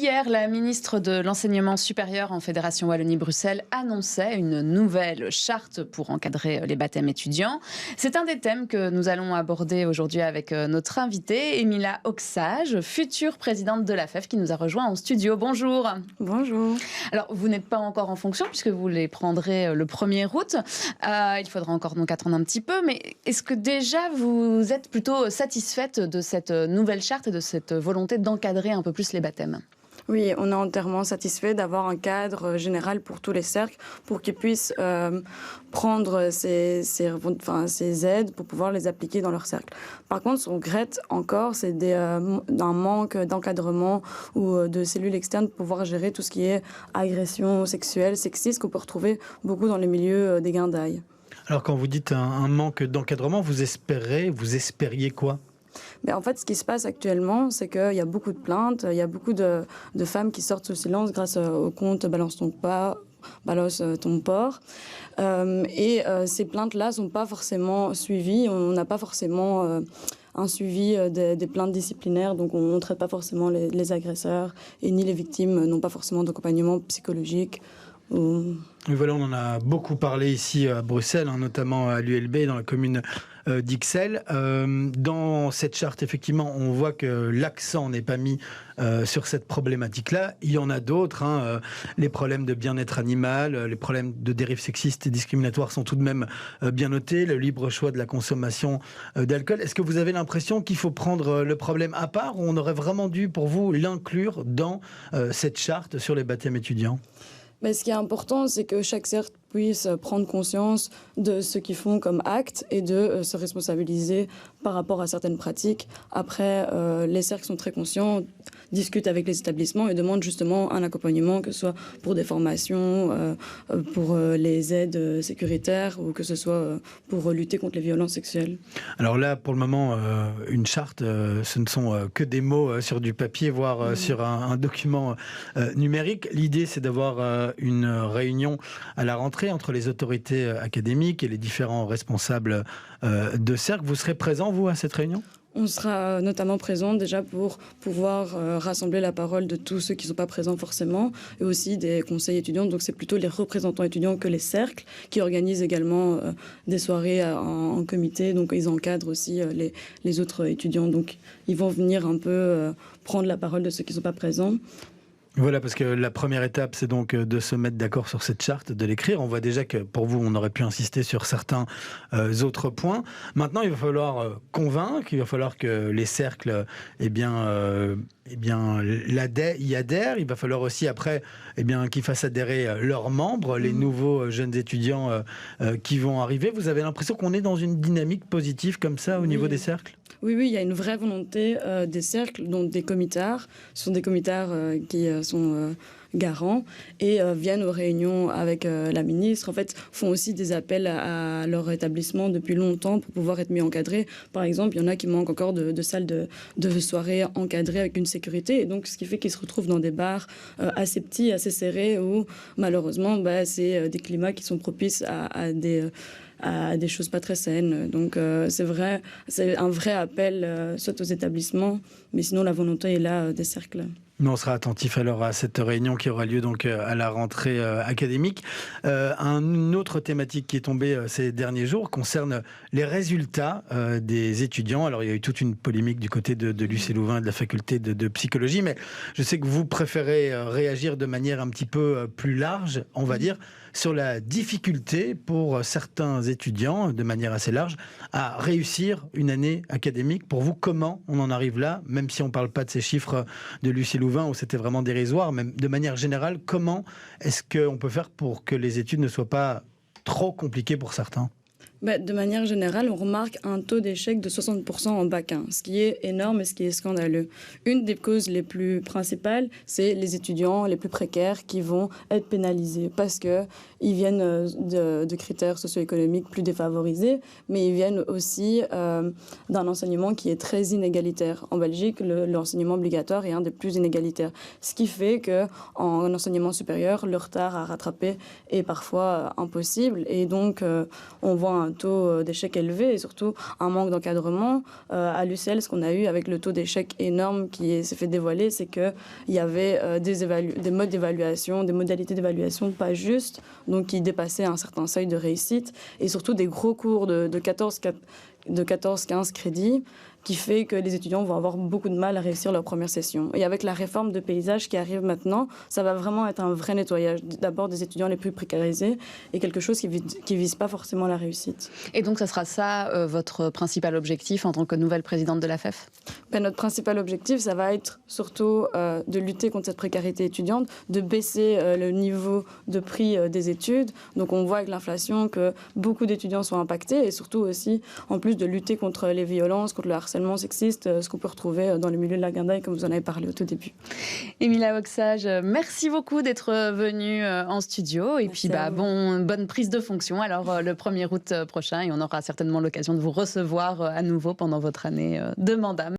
Hier, la ministre de l'Enseignement supérieur en Fédération Wallonie-Bruxelles annonçait une nouvelle charte pour encadrer les baptêmes étudiants. C'est un des thèmes que nous allons aborder aujourd'hui avec notre invitée, Émila Oxage, future présidente de la FEF, qui nous a rejoint en studio. Bonjour. Bonjour. Alors, vous n'êtes pas encore en fonction puisque vous les prendrez le 1er août. Il faudra encore donc attendre un petit peu, mais est-ce que déjà vous êtes plutôt satisfaite de cette nouvelle charte et de cette volonté d'encadrer un peu plus les baptêmes ? Oui, on est entièrement satisfait d'avoir un cadre général pour tous les cercles, pour qu'ils puissent prendre ces aides pour pouvoir les appliquer dans leur cercle. Par contre, ce qu'on regrette encore, c'est un manque d'encadrement ou de cellules externes pour pouvoir gérer tout ce qui est agression sexuelle, sexiste, qu'on peut retrouver beaucoup dans les milieux des guindailles. Alors quand vous dites un manque d'encadrement, vous espériez quoi ? Mais en fait, ce qui se passe actuellement, c'est qu'il y a beaucoup de plaintes, il y a beaucoup de femmes qui sortent sous silence grâce au compte Balance ton porc. Ces plaintes-là ne sont pas forcément suivies. On n'a pas forcément un suivi des plaintes disciplinaires, donc on ne traite pas forcément les agresseurs et ni les victimes n'ont pas forcément d'accompagnement psychologique. Et voilà, on en a beaucoup parlé ici à Bruxelles, notamment à l'ULB, dans la commune d'Ixelles. Dans cette charte, effectivement, on voit que l'accent n'est pas mis sur cette problématique-là. Il y en a d'autres. Les problèmes de bien-être animal, les problèmes de dérives sexistes et discriminatoires sont tout de même bien notés. Le libre choix de la consommation d'alcool. Est-ce que vous avez l'impression qu'il faut prendre le problème à part ou on aurait vraiment dû, pour vous, l'inclure dans cette charte sur les baptêmes étudiants ? Mais ce qui est important, c'est que chaque cercle puisse prendre conscience de ce qu'ils font comme acte et de se responsabiliser par rapport à certaines pratiques. Après, les cercles sont très conscients, discutent avec les établissements et demandent justement un accompagnement, que ce soit pour des formations, pour les aides sécuritaires ou que ce soit pour lutter contre les violences sexuelles. Alors là, pour le moment, une charte, ce ne sont que des mots sur du papier, voire sur un document numérique. L'idée, c'est d'avoir une réunion à la rentrée entre les autorités académiques et les différents responsables de cercle. Vous serez présent, vous, à cette réunion ? On sera notamment présent déjà pour pouvoir rassembler la parole de tous ceux qui ne sont pas présents forcément et aussi des conseils étudiants. Donc c'est plutôt les représentants étudiants que les cercles qui organisent également des soirées en comité. Donc ils encadrent aussi les autres étudiants. Donc ils vont venir un peu prendre la parole de ceux qui ne sont pas présents. Voilà, parce que la première étape, c'est donc de se mettre d'accord sur cette charte, de l'écrire. On voit déjà que pour vous, on aurait pu insister sur certains autres points. Maintenant, il va falloir convaincre, il va falloir que les cercles y adhèrent. Il va falloir aussi, après, qu'ils fassent adhérer leurs membres, les nouveaux jeunes étudiants qui vont arriver. Vous avez l'impression qu'on est dans une dynamique positive comme ça au niveau des cercles ? Oui, il y a une vraie volonté des cercles, dont des comitards. Ce sont des comitards qui sont garants et viennent aux réunions avec la ministre. En fait, font aussi des appels à leur établissement depuis longtemps pour pouvoir être mieux encadrés. Par exemple, il y en a qui manquent encore de salles de soirée encadrées avec une sécurité. Et donc, ce qui fait qu'ils se retrouvent dans des bars assez petits, assez serrés, où malheureusement, c'est des climats qui sont propices à des choses pas très saines. Donc c'est un vrai appel soit aux établissements, mais sinon la volonté est là des cercles. Nous, on sera attentif alors à cette réunion qui aura lieu donc à la rentrée académique. Une autre thématique qui est tombée ces derniers jours concerne les résultats des étudiants. Alors, il y a eu toute une polémique du côté de l'UC Louvain, de la faculté de psychologie, mais je sais que vous préférez réagir de manière un petit peu plus large, on va dire, sur la difficulté pour certains étudiants, de manière assez large, à réussir une année académique. Pour vous, comment on en arrive là, même si on ne parle pas de ces chiffres de l'UC Louvain où c'était vraiment dérisoire, mais de manière générale, comment est-ce qu'on peut faire pour que les études ne soient pas trop compliquées pour certains ? De manière générale, on remarque un taux d'échec de 60% en bac 1, ce qui est énorme et ce qui est scandaleux. Une des causes les plus principales, c'est les étudiants les plus précaires qui vont être pénalisés parce qu'ils viennent de critères socio-économiques plus défavorisés, mais ils viennent aussi d'un enseignement qui est très inégalitaire. En Belgique, l'enseignement obligatoire est un des plus inégalitaires, ce qui fait qu'en enseignement supérieur, le retard à rattraper est parfois impossible et donc on voit un taux d'échec élevé et surtout un manque d'encadrement. À l'UCL, ce qu'on a eu avec le taux d'échec énorme qui s'est fait dévoiler, c'est qu'il y avait des modes d'évaluation, des modalités d'évaluation pas justes, donc qui dépassaient un certain seuil de réussite, et surtout des gros cours de 14-15 crédits, qui fait que les étudiants vont avoir beaucoup de mal à réussir leur première session. Et avec la réforme de paysage qui arrive maintenant, ça va vraiment être un vrai nettoyage. D'abord des étudiants les plus précarisés et quelque chose qui vise pas forcément la réussite. Et donc, ça sera ça votre principal objectif en tant que nouvelle présidente de l'AFEF ? Notre principal objectif, ça va être surtout de lutter contre cette précarité étudiante, de baisser le niveau de prix des études. Donc on voit avec l'inflation que beaucoup d'étudiants sont impactés et surtout aussi, en plus de lutter contre les violences, contre le harcèlement sexiste, ce qu'on peut retrouver dans le milieu de la guindaille, comme vous en avez parlé au tout début. Emilia Oxage, merci beaucoup d'être venue en studio. Et puis, bonne prise de fonction alors le 1er août prochain. Et on aura certainement l'occasion de vous recevoir à nouveau pendant votre année de mandat.